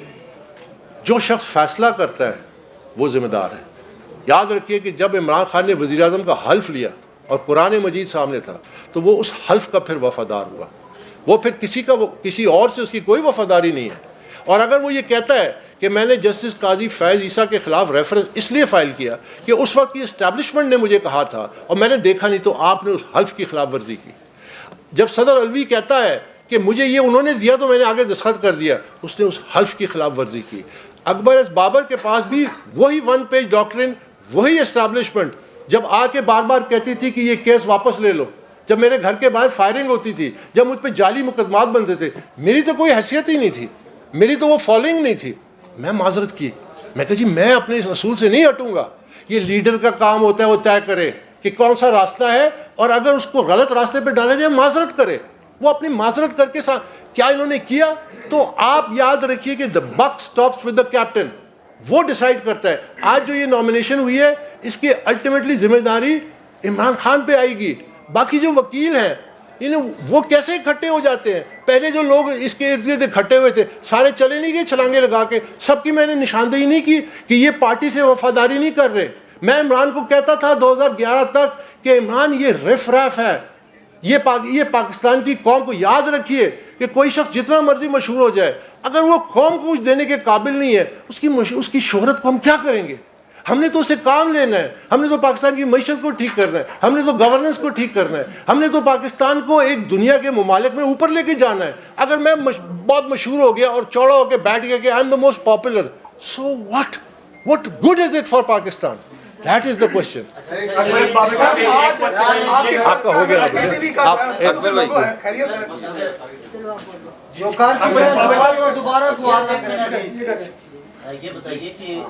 جو شخص فیصلہ کرتا ہے وہ ذمہ دار ہے. یاد رکھیے کہ جب عمران خان نے وزیر اعظم کا حلف لیا اور قرآن مجید سامنے تھا تو وہ اس حلف کا پھر وفادار ہوا. وہ پھر کسی اور سے اس کی کوئی وفاداری نہیں ہے. اور اگر وہ یہ کہتا ہے کہ میں نے جسٹس قاضی فیض عیسیٰ کے خلاف ریفرنس اس لیے فائل کیا کہ اس وقت کی اسٹیبلشمنٹ نے مجھے کہا تھا اور میں نے دیکھا نہیں، تو آپ نے اس حلف کی خلاف ورزی کی. جب صدر علوی کہتا ہے کہ مجھے یہ انہوں نے دیا تو میں نے آگے دستخط کر دیا، اس نے اس حلف کی خلاف ورزی کی. اکبر اس بابر کے پاس بھی وہی 1 پیج ڈاکٹرن، وہی اسٹیبلشمنٹ جب آ کے بار بار کہتی تھی کہ یہ کیس واپس لے لو، جب میرے گھر کے باہر فائرنگ ہوتی تھی، جب مجھ پہ جعلی مقدمات بنتے تھے، میری تو کوئی حیثیت ہی نہیں تھی، میری تو وہ فالوئنگ نہیں تھی. میں معذرت کی، میں کہا جی میں اپنے اس اصول سے نہیں ہٹوں گا. یہ لیڈر کا کام ہوتا ہے وہ طے کرے کہ کون سا راستہ ہے، اور اگر اس کو غلط راستے پہ ڈالا جائے معذرت کرے. وہ اپنی معذرت کر کے کیا انہوں نے کیا؟ تو آپ یاد رکھیے کہ the buck stops with the captain. وہ ڈیسائیڈ کرتا ہے. آج جو یہ نامینیشن ہوئی ہے اس کی الٹیمیٹلی ذمہ داری عمران خان پہ آئے گی. باقی جو وکیل ہیں وہ کیسے اکٹھے ہو جاتے ہیں؟ پہلے جو لوگ اس کے ارد گرد اکٹھے ہوئے تھے سارے چلے نہیں گئے چھلانگے لگا کے. سب کی میں نے نشاندہی نہیں کی کہ یہ پارٹی سے وفاداری نہیں کر رہے. میں عمران کو کہتا تھا 2011 تک کہ عمران یہ رف راف ہے، یہ پاکستان کی قوم کو یاد رکھیے کہ کوئی شخص جتنا مرضی مشہور ہو جائے، اگر وہ قوم کو کچھ دینے کے قابل نہیں ہے، اس کی شہرت کو ہم کیا کریں گے؟ ہم نے تو اسے کام لینا ہے، ہم نے تو پاکستان کی معیشت کو ٹھیک کرنا ہے، ہم نے تو گورننس کو ٹھیک کرنا ہے، ہم نے تو پاکستان کو ایک دنیا کے ممالک میں اوپر لے کے جانا ہے. اگر میں بہت مشہور ہو گیا اور چوڑا ہو کے بیٹھ گیا کہ I am the most popular, so what good is it for Pakistan? That is the question. آپ کا ہو گیا جو کار چکے ہیں سوال کو دوبارہ سوال نہ کریں پلیز. یہ بتائیے کہ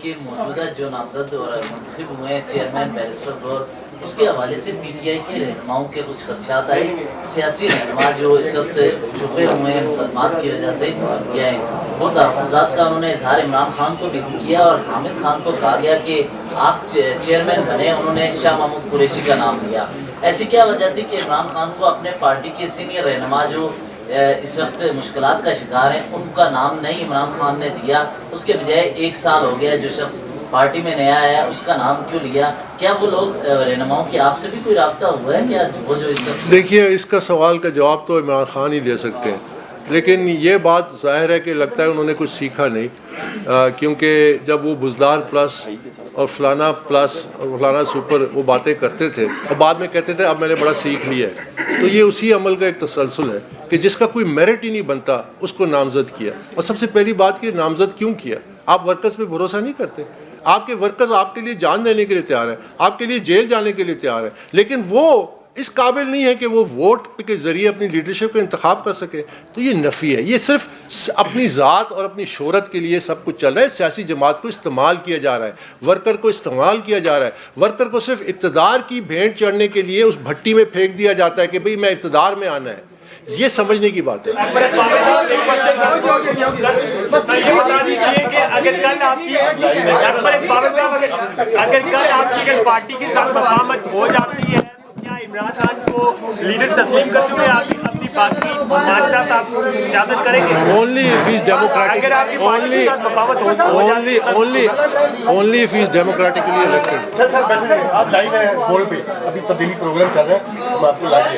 کہ موجودہ جو نامزد اور منتخب ہوئے ہیں چیئرمین بیرسٹر ڈور، اس کے حوالے سے پی ٹی آئی کے رہنماؤں کے کچھ خدشات آئے. سیاسی رہنما جو اس وقت چھپے ہوئے ہیں مقدمات کی وجہ سے کیا ہے، وہ تحفظات کا انہوں نے اظہار عمران خان کو بھی کیا اور حامد خان کو کہا گیا کہ آپ چیئرمین بنے. انہوں نے شاہ محمود قریشی کا نام لیا. ایسی کیا وجہ تھی کہ عمران خان کو اپنے پارٹی کے سینئر رہنما جو اس وقت مشکلات کا شکار ہیں ان کا نام نہیں عمران خان نے دیا، اس کے بجائے 1 سال ہو گیا جو شخص پارٹی میں نیا آیا اس کا نام کیوں لیا؟ کیا وہ لوگ رہنماؤں کی آپ سے بھی کوئی رابطہ ہوا ہے کیا وہ جو اس وقت؟ دیکھیے اس کا سوال کا جواب تو عمران خان ہی دے سکتے ہیں، لیکن یہ بات ظاہر ہے کہ لگتا ہے انہوں نے کچھ سیکھا نہیں، کیونکہ جب وہ بزدار پلس اور فلانا پلس اور فلانا سپر وہ باتیں کرتے تھے اور بعد میں کہتے تھے اب میں نے بڑا سیکھ لیا ہے، تو یہ اسی عمل کا ایک تسلسل ہے کہ جس کا کوئی میرٹ ہی نہیں بنتا اس کو نامزد کیا. اور سب سے پہلی بات کہ نامزد کیوں کیا؟ آپ ورکرز پہ بھروسہ نہیں کرتے. آپ کے ورکرز آپ کے لیے جان دینے کے لیے تیار ہیں، آپ کے لیے جیل جانے کے لیے تیار ہیں، لیکن وہ اس قابل نہیں ہے کہ وہ ووٹ کے ذریعے اپنی لیڈرشپ کا انتخاب کر سکے. تو یہ نفی ہے، یہ صرف اپنی ذات اور اپنی شہرت کے لیے سب کچھ چل رہا ہے. سیاسی جماعت کو استعمال کیا جا رہا ہے، ورکر کو استعمال کیا جا رہا ہے، ورکر کو صرف اقتدار کی بھینٹ چڑھنے کے لیے اس بھٹی میں پھینک دیا جاتا ہے کہ بھئی میں اقتدار میں آنا ہے. یہ سمجھنے کی بات ہے. اگر کل آپ کی پارٹی کے ساتھ مفاہمت ہو جاتی ہے کیا عمران خان کو لیڈر تسلیم کر چکے آپ اپنی بات کی مانتا آپ سیاست کریں گے؟ Only if he is democratic. اگر آپ کی پارٹی کے ساتھ مفاہمت ہو جاتی ہے only if he is democratically elected. سر بیٹھے ہیں آپ لائیو ہیں بول پہ ابھی تبدیلی پروگرام چل رہا ہے ہم آپ کو لائیو